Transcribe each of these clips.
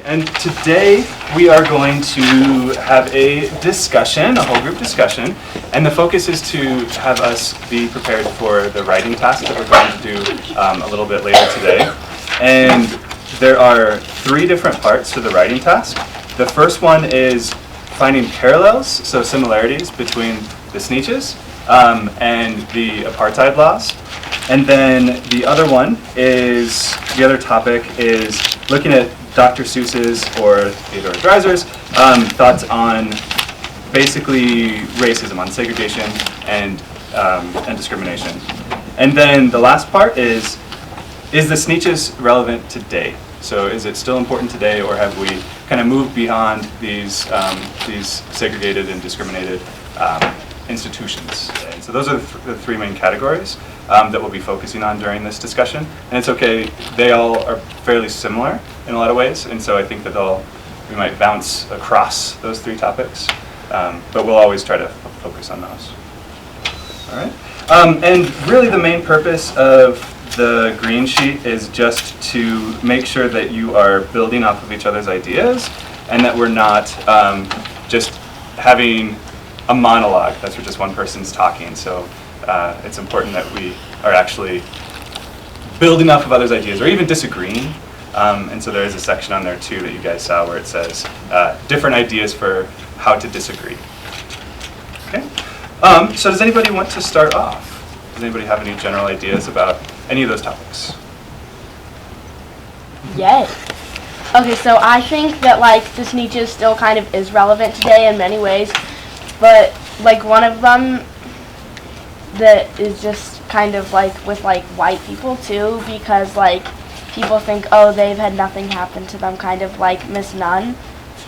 And today we are going to have a discussion, a whole group discussion, and the focus is to have us be prepared for the writing task that we're going to do a little bit later today. And there are 3 different parts to the writing task. The first one is finding parallels, so similarities between the Sneetches and the apartheid laws. And then the other one is, the other topic is looking at Dr. Seuss's or Theodore Dreiser's thoughts on basically racism, on segregation and discrimination. And then the last part is the Sneetches relevant today? So is it still important today, or have we kind of moved beyond these segregated and discriminated institutions? And so those are the 3 main categories that we'll be focusing on during this discussion. And it's okay, they all are fairly similar in a lot of ways, and so I think that we might bounce across those 3 topics, but we'll always try to focus on those. All right. And really the main purpose of the green sheet is just to make sure that you are building off of each other's ideas, and that we're not just having a monologue that's where just one person's talking. So it's important that we are actually building off of others' ideas, or even disagreeing. And so there is a section on there too that you guys saw where it says different ideas for how to disagree. Okay. So does anybody want to start off? Does anybody have any general ideas about any of those topics? Yes. Okay, so I think that the Sneetches still kind of is relevant today in many ways, but one of them that is just kind of with white people too, because people think, oh, they've had nothing happen to them, kind of like Miss Nunn,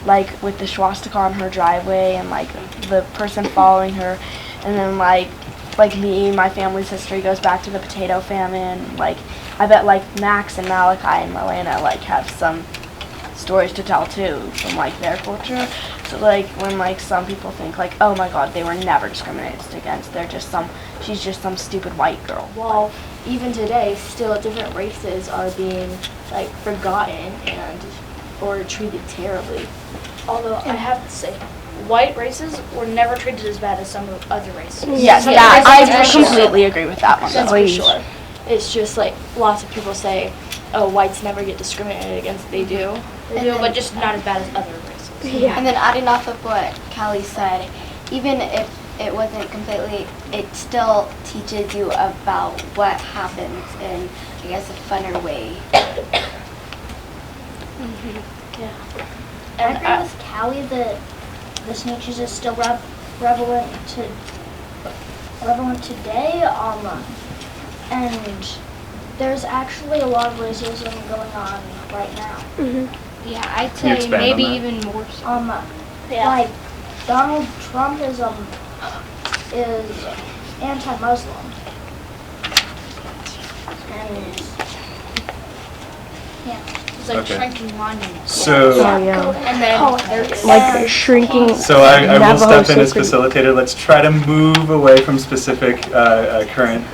with the swastika on her driveway and the person following her, and then me, my family's history goes back to the potato famine. I bet Max and Malachi and Milena have some stories to tell too from their culture. So when some people think oh my god, they were never discriminated against, she's just some stupid white girl. Well, even today, still different races are being forgotten or treated terribly. Although I have to say, white races were never treated as bad as some other races. Yes, I completely agree with that one. That's for sure. It's just lots of people say, oh, whites never get discriminated against. They do, But just not as bad as other races. Yeah. And then adding off of what Callie said, even if it wasn't completely, it still teaches you about what happens in, I guess, a funner way. Yeah. And I agree with Callie that the Sneetches is still relevant today. And there's actually a lot of racism going on right now. Mm-hmm. Yeah, I'd Can you say expand maybe on that? even more so. Donald Trump is anti-Muslim. And yeah. It's Okay. shrinking monuments. So, And then there's shrinking. so I will Navajo step in as sacred- facilitator. Let's try to move away from specific current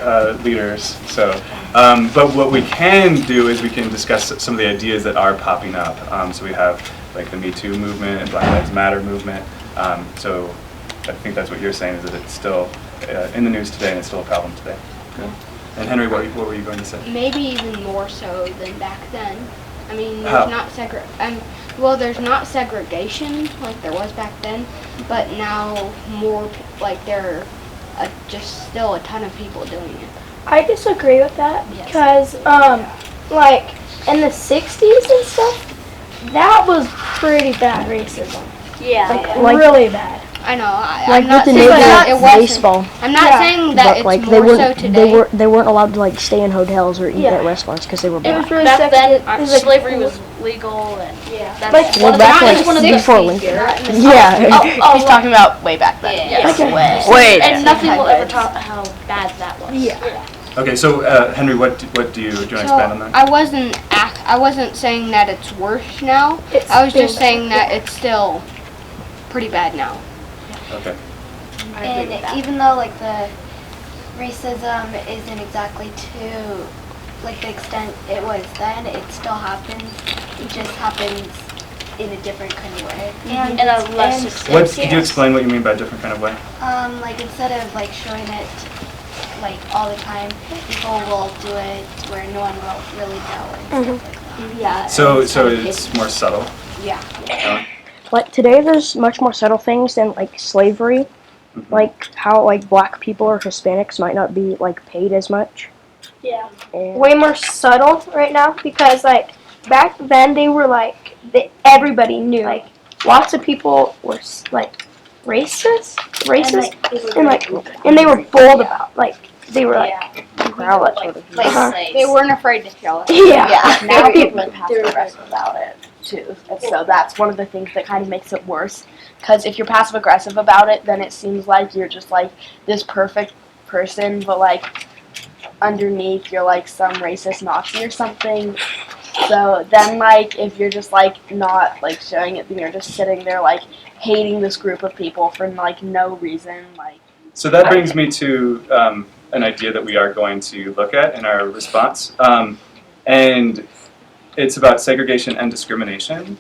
leaders. So, but what we can do is we can discuss some of the ideas that are popping up. So we have the Me Too movement and Black Lives Matter movement. So I think that's what you're saying, is that it's still in the news today and it's still a problem today. Good. And Henry, what were you going to say? maybe even more so than back then. I mean, How? there's not segregation like there was back then, but now more there are just still a ton of people doing it. I disagree with that Yes. because, in the 60s and stuff, that was pretty bad racism. Yeah. Really bad. I know. with I'm not the saying that it neighborhood wasn't. baseball. I'm not saying that But it's they more so weren't today. they weren't allowed to stay in hotels or eat Yeah. at restaurants because they were It black. was really Back then, it was slavery was legal, and that's Well, back not when in the before 60s, Lincoln. Garrett. Yeah. He's talking about way back then. Yeah. Yes. Way. Way. And nothing will ever top how bad that was. Yeah. Okay, so Henry, what do you want to expand on that? I wasn't saying that it's worse now. It's I was still just saying that it's still pretty bad now. Okay. And even though the racism isn't exactly to the extent it was then, it still happens. It just happens in a different kind of way. And In a less and- What, could you explain what you mean by a different kind of way? Like instead of like showing it like all the time, people will do it where no one will really know and stuff like that. Yeah. So and kind of it's more subtle. Yeah. Like today, there's much more subtle things than like slavery, Mhm. like how like black people or Hispanics might not be like paid as much. Yeah. And Way more subtle right now because like back then they were like everybody knew. like lots of people were like racist, and they were bold about like they were like growl at sort of. They weren't afraid to show it. Yeah. Now people are passive aggressive about it too, and so that's one of the things that kind of makes it worse. Because if you're passive aggressive about it, then it seems like you're just like this perfect person, but like underneath you're like some racist Nazi or something. So then like if you're just like not like showing it, then you're just sitting there like hating this group of people for like no reason. Like So that brings me to an idea that we are going to look at in our response. And it's about segregation and discrimination.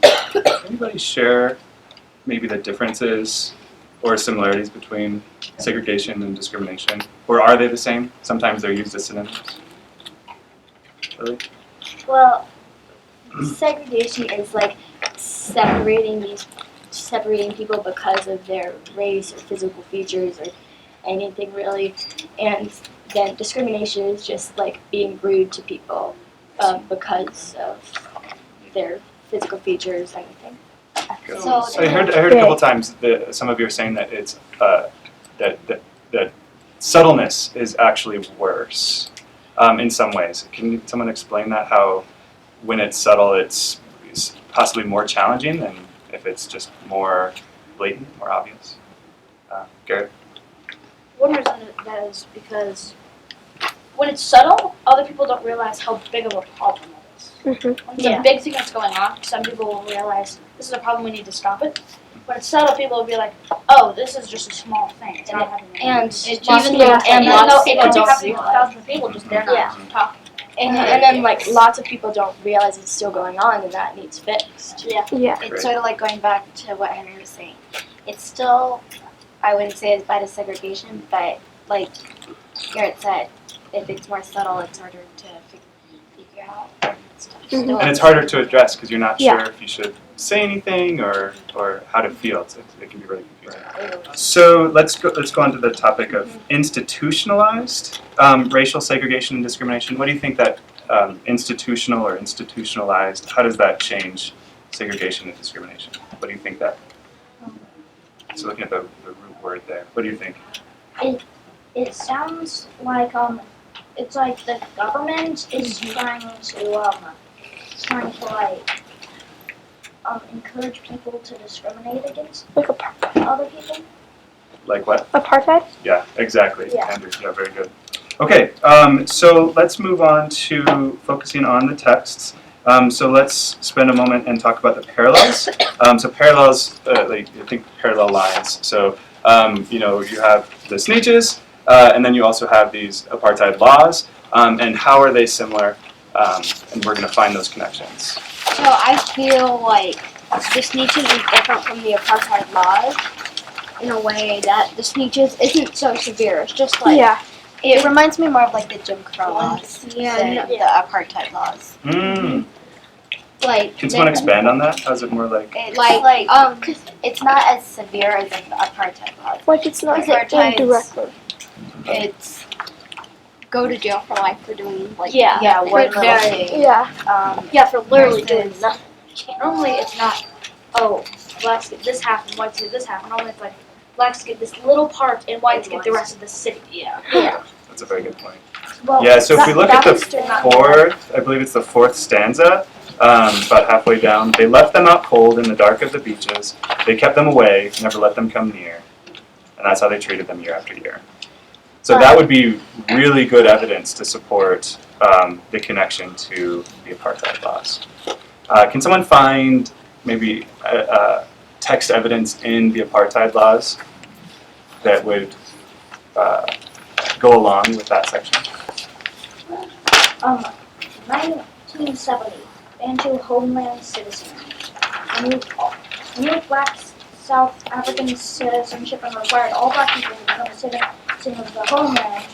Anybody share maybe the differences or similarities between segregation and discrimination? Or are they the same? Sometimes they're used as synonyms. Really? Well, segregation is like separating people because of their race or physical features or anything really, and then discrimination is just like being rude to people because of their physical features or anything. So I heard a couple times that some of you are saying that it's that subtleness is actually worse in some ways. Can someone explain that? How when it's subtle, it's possibly more challenging than if it's just more blatant, more obvious. Garrett. One reason that is because when it's subtle, other people don't realize how big of a problem it is. When it's a big thing that's going on, some people will realize this is a problem, we need to stop it. When it's subtle, people will be like, "Oh, this is just a small thing. It's not happening." And Even even though and lots of it people could be don't happening to realize. thousands of people, just they're not talking. And then like lots of people don't realize it's still going on and that needs fixed. Yeah. it's sort of like going back to what Henry was saying. It's still, I wouldn't say as bad as segregation, but like Garrett said, if it's more subtle, it's harder to figure out and stuff. Still, And it's harder to address because you're not Yeah. sure if you should say anything or how to feel. It can be really confusing. So let's go on to the topic of institutionalized racial segregation and discrimination. What do you think that institutional or institutionalized? How does that change segregation and discrimination? What do you think that? So looking at the root word there, what do you think? It sounds like it's like the government is trying to like encourage people to discriminate against like other people. Like what? apartheid. Yeah, exactly. Yeah. Andrew, yeah, very good. Okay, so let's move on to focusing on the texts. So let's spend a moment and talk about the parallels. So parallels, like I think parallel lines. So you have the Sneetches, and then you also have these apartheid laws. And how are they similar? And we're going to find those connections. So I feel like the Sneetches is different from the apartheid laws in a way that the Sneetches isn't so severe. It's just like it reminds me more of like the Jim Crow laws than the apartheid laws. like Can someone expand on that? How's it more like? It's it's not as severe as the apartheid laws. Like it's not Apartheid's- indirectly. It's go to jail for life for doing like yeah, one little very- thing. Yeah, for literally doing versus- nothing. Normally it's not, oh, blacks get this half and whites get this half. Normally it's like blacks get this little part and whites get the rest of the city. Yeah. That's a very good point. Well, Yeah, so if we look at the that- fourth, I believe it's the fourth stanza, about halfway down. They left them out cold in the dark of the beaches. They kept them away, never let them come near. And that's how they treated them year after year. So that would be really good evidence to support the connection to the apartheid laws. Can someone find maybe text evidence in the apartheid laws that would go along with that section? 1970, Bantu Homeland Citizen. new black South African citizenship and required all black people to become citizens of the homeland,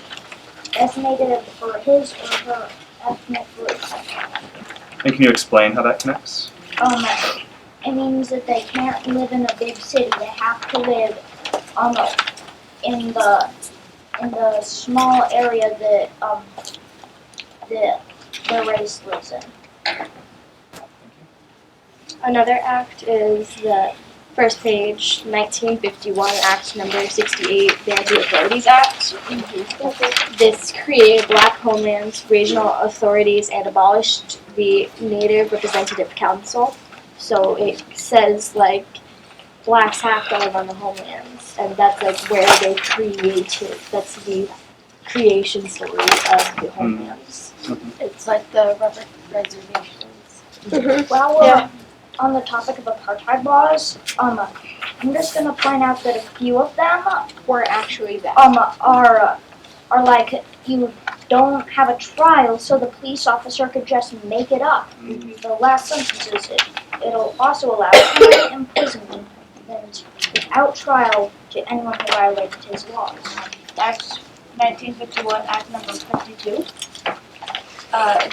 estimated for his or her ethnic group. And can you explain how that connects? It means that they can't live in a big city. They have to live in the small area that their race lives in. Another act is the first page, 1951 Act number 68, the Anti-Authorities Act. This created black homelands, regional authorities, and abolished the Native Representative Council. So it says like blacks have to live on the homelands, and that's like where they created. That's the creation story of the homelands. It's like the reservations. While we're on the topic of apartheid laws, I'm just gonna point out that a few of them Were actually that. are like you don't have a trial, so the police officer could just make it up. The last sentence is it'll also allow permanent imprisonment without trial to anyone who violated his laws. That's 1951 Act number 52.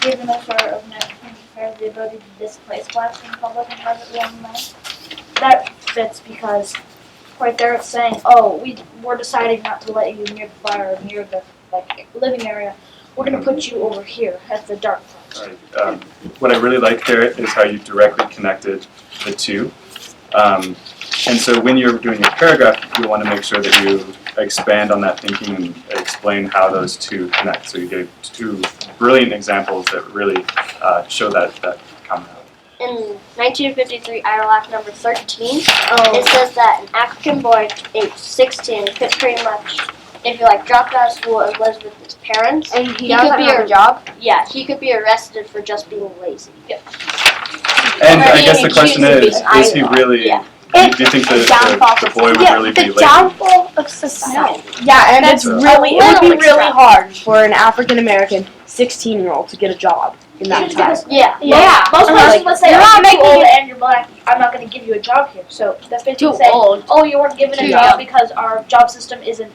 Gave the Minister of National Affairs the ability to displace blacks from public and privately owned land. That fits because right there it's saying, we're deciding not to let you near the fire or near the living area. We're gonna put you over here at the dark place. Right. What I really like there is how you directly connected the two. And so when you're doing your paragraph, you want to make sure that you expand on that thinking and explain how those two connect. So you gave two brilliant examples that really show that commonality. In 1953 Iowa Act number 13, it says that an African boy aged 16 could pretty much, if he dropped out of school and lives with his parents, And he doesn't could be have a job. Yeah, he could be arrested for just being lazy. And I He guess the question chooses to be is he really, Yeah. do you think the boy would really be the lazy? downfall of society. Yeah, and That's it would be little really hard for an African American 16-year-old to get a job in that time. Yeah. Most places would say, you're not you're too making old it- and you're black, I'm not going to give you a job here. So that's basically Too saying, old. you weren't given a Too job young. because our job system isn't,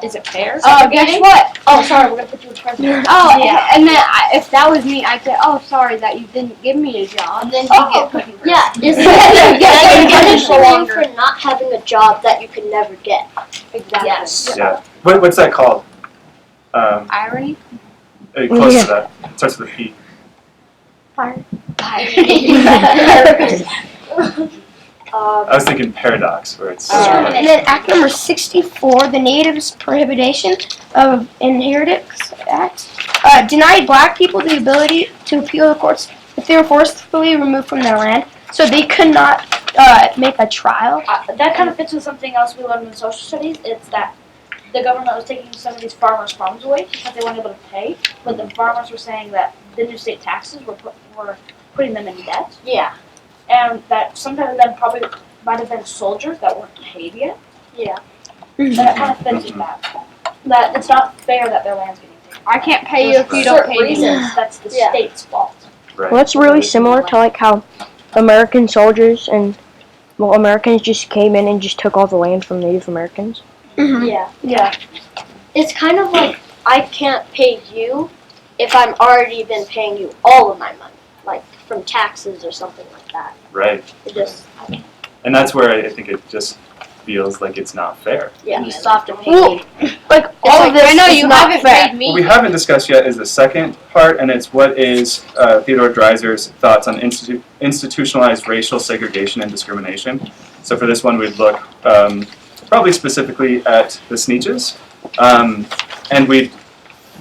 Is it fair? Guess what? Sorry, we're going to put you in president. Oh, Yeah. and then if that was me, I'd say, sorry that you didn't give me a job. And then Oh. you get put in prison. Yeah. Is Yeah, you're you punishing you for not having a job that you could never get. Exactly. Yes. Yeah. What's that called? Irony? Close to that. It starts with a P. I was thinking paradox, where it's And then Act number 64, the Natives Prohibition of Inheritance Act, denied black people the ability to appeal the courts if they were forcibly removed from their land. So they could not make a trial. That kind of fits with something else we learned in social studies. It's that the government was taking some of these farmers' farms away because they weren't able to pay, but the farmers were saying that the new state taxes were putting them in debt, Yeah. and that sometimes of them probably might have been soldiers that weren't paid yet. Yeah. And that kind of fits with that. That it's not fair that their land's getting taken. I can't pay you if you For don't certain pay me. reasons, that's the Yeah. state's fault. right. Well, that's really similar to how American soldiers and Americans just came in and just took all the land from Native Americans. Yeah. Yeah. It's kind of like I can't pay you if I've already been paying you all of my money, like from taxes or something like that. Right. It just, And that's where I think it just feels like it's not fair. you still have to pay Well, me. like all of this I know is you not haven't fair. paid me. What we haven't discussed yet is the second part, and it's what is Theodore Dreiser's thoughts on institutionalized racial segregation and discrimination. So for this one, we'd look probably specifically at the Sneetches, and we'd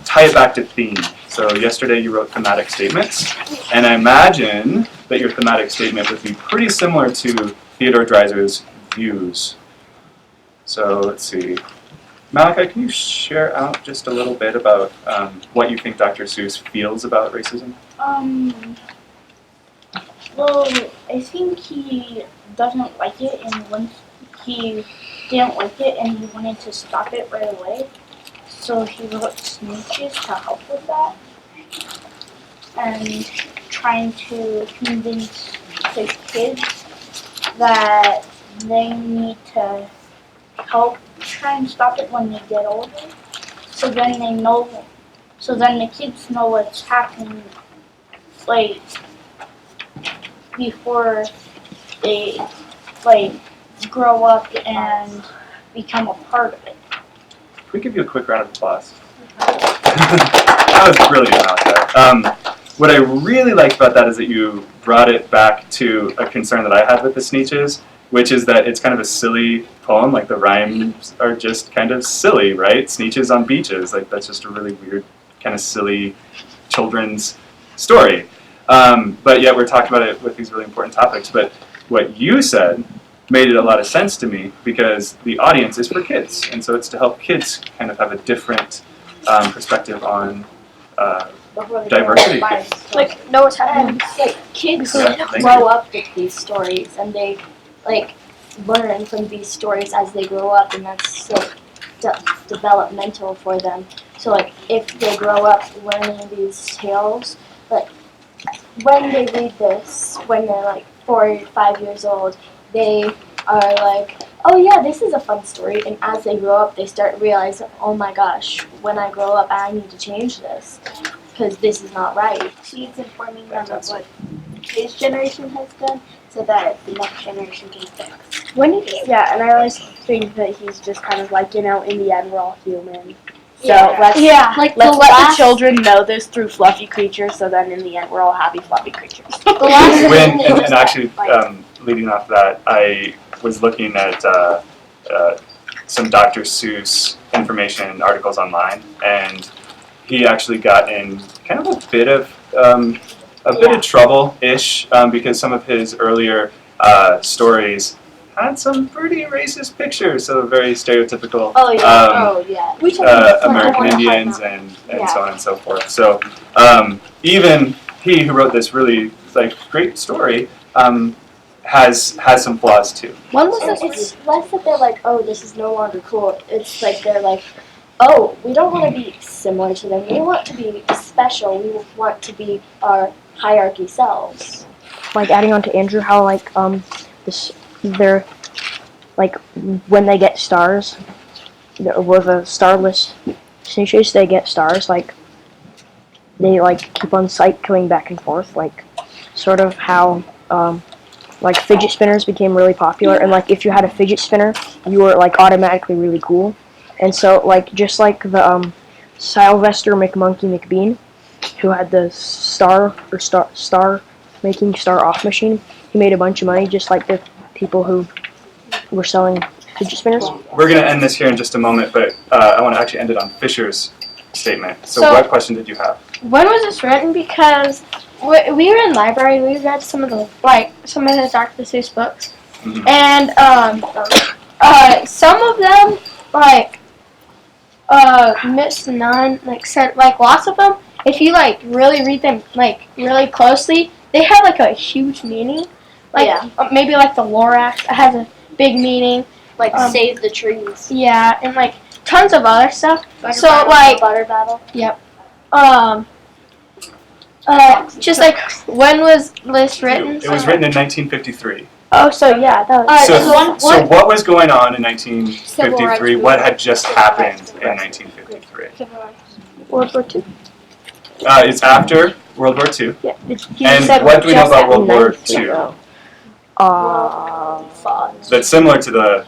tie it back to theme. So yesterday you wrote thematic statements, and I imagine that your thematic statement would be pretty similar to Theodore Dreiser's views. So let's see. Malachi, can you share out just a little bit about what you think Dr. Seuss feels about racism? Well, I think he doesn't like it, and once he didn't like it, and he wanted to stop it right away. So he wrote Sneetches to help with that, and trying to convince to kids that they need to help try and stop it when they get older. So then they know, so then the kids know what's happening, like, before they, like, grow up and become a part of it. Can we give you a quick round of applause? That was brilliant out there. What I really liked about that is that you brought it back to a concern that I had with the Sneetches, which is that it's kind of a silly poem. Like the rhymes are just kind of silly, right? Sneetches on beaches, like that's just a really weird, kind of silly children's story. But yet we're talking about it with these really important topics. But what you said made it a lot of sense to me because the audience is for kids, and so it's to help kids kind of have a different perspective on diversity. Like, know what's happening. Like kids Yeah, grow up with these stories, and they like learn from these stories as they grow up, and that's like developmental for them. So like if they grow up learning these tales, like when they read this, when they're like 4 or 5 years old, they are like, oh yeah, this is a fun story. And as they grow up, they start realizing, oh my gosh, when I grow up, I need to change this because this is not right. She's informing them of what his generation has done so that the next generation can fix. Yeah, and I always think that he's just kind of like, in the end, we're all human. So Yeah. let's Like let the the last children know this through fluffy creatures. So then, in the end, we're all happy fluffy creatures. And actually, leading off that, I was looking at some Dr. Seuss information and articles online, and he actually got in kind of a bit of trouble-ish because some of his earlier stories had some pretty racist pictures, so very stereotypical American Indians and so on and so forth. So even he who wrote this really great story has some flaws too. It's less that they're like, oh, this is no longer cool. It's like they're like, oh, we don't want to be similar to them. We want to be special. We want to be our hierarchy selves. Like adding on to Andrew, how they're like when they get stars, with a starless Sneetches, they get stars. Like they keep on cycling back and forth, like sort of how like fidget spinners became really popular, and like if you had a fidget spinner, you were automatically really cool. And so just like the Sylvester McMonkey McBean, who had the star making star off machine, he made a bunch of money just like the people who were selling fidget spinners. We're going to end this here in just a moment, but I want to actually end it on Fisher's statement. So what question did you have? When was this written? Because we were in the library and we read some of the Dr. Seuss books, Mm-hmm. and some of them Miss Nunn said lots of them. If you really read them really closely, they have a huge meaning. Maybe the Lorax has a big meaning. Save the trees. Yeah, and tons of other stuff. Butter battle. Yep. Just when was this written? It was written in 1953. Oh, so yeah, that was. So what was going on in 1953? What had just happened in 1953? World War II. It's after World War II. Yeah. And what do we know about World War II? That's similar to the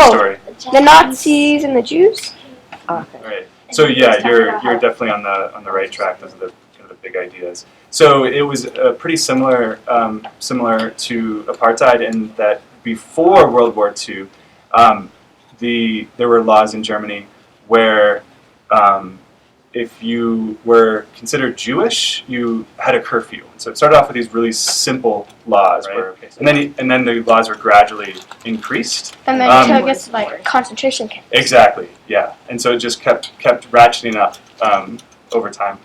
story. The Nazis and the Jews. Okay. Right. So yeah, you're definitely on the right track. Those are the kind of the big ideas. So it was pretty similar to apartheid in that before World War II, there were laws in Germany where if you were considered Jewish, you had a curfew. So it started off with these really simple laws, right? And then the laws were gradually increased. And then took us to concentration camps. Exactly, yeah. And so it just kept ratcheting up over time.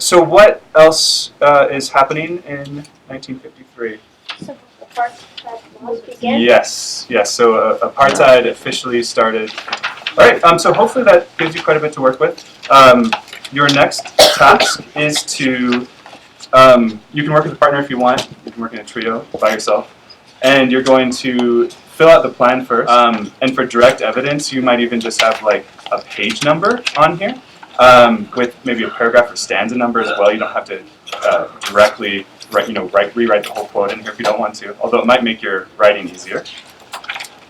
So what else is happening in 1953? So the apartheid laws began. Yes. So apartheid officially started. All right. So hopefully that gives you quite a bit to work with. Your next task is to You can work with a partner if you want. You can work in a trio by yourself. And you're going to fill out the plan first. And for direct evidence, you might even just have like a page number on here with maybe a paragraph or stanza number as well. You don't have to directly rewrite the whole quote in here if you don't want to, although it might make your writing easier.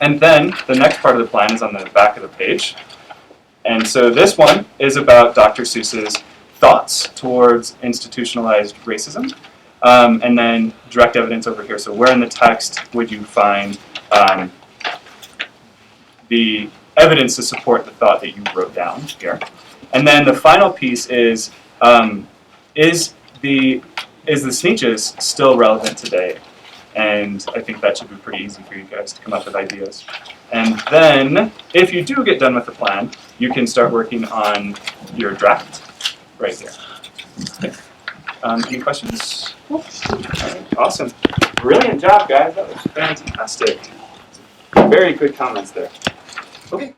And then the next part of the plan is on the back of the page. And so this one is about Dr. Seuss's thoughts towards institutionalized racism. And then direct evidence over here. So where in the text would you find the evidence to support the thought that you wrote down here? And then the final piece is the Sneetches still relevant today? And I think that should be pretty easy for you guys to come up with ideas. And then, if you do get done with the plan, you can start working on your draft right here. Okay. Any questions? Right, awesome. Brilliant job, guys. That was fantastic. Very good comments there. Okay.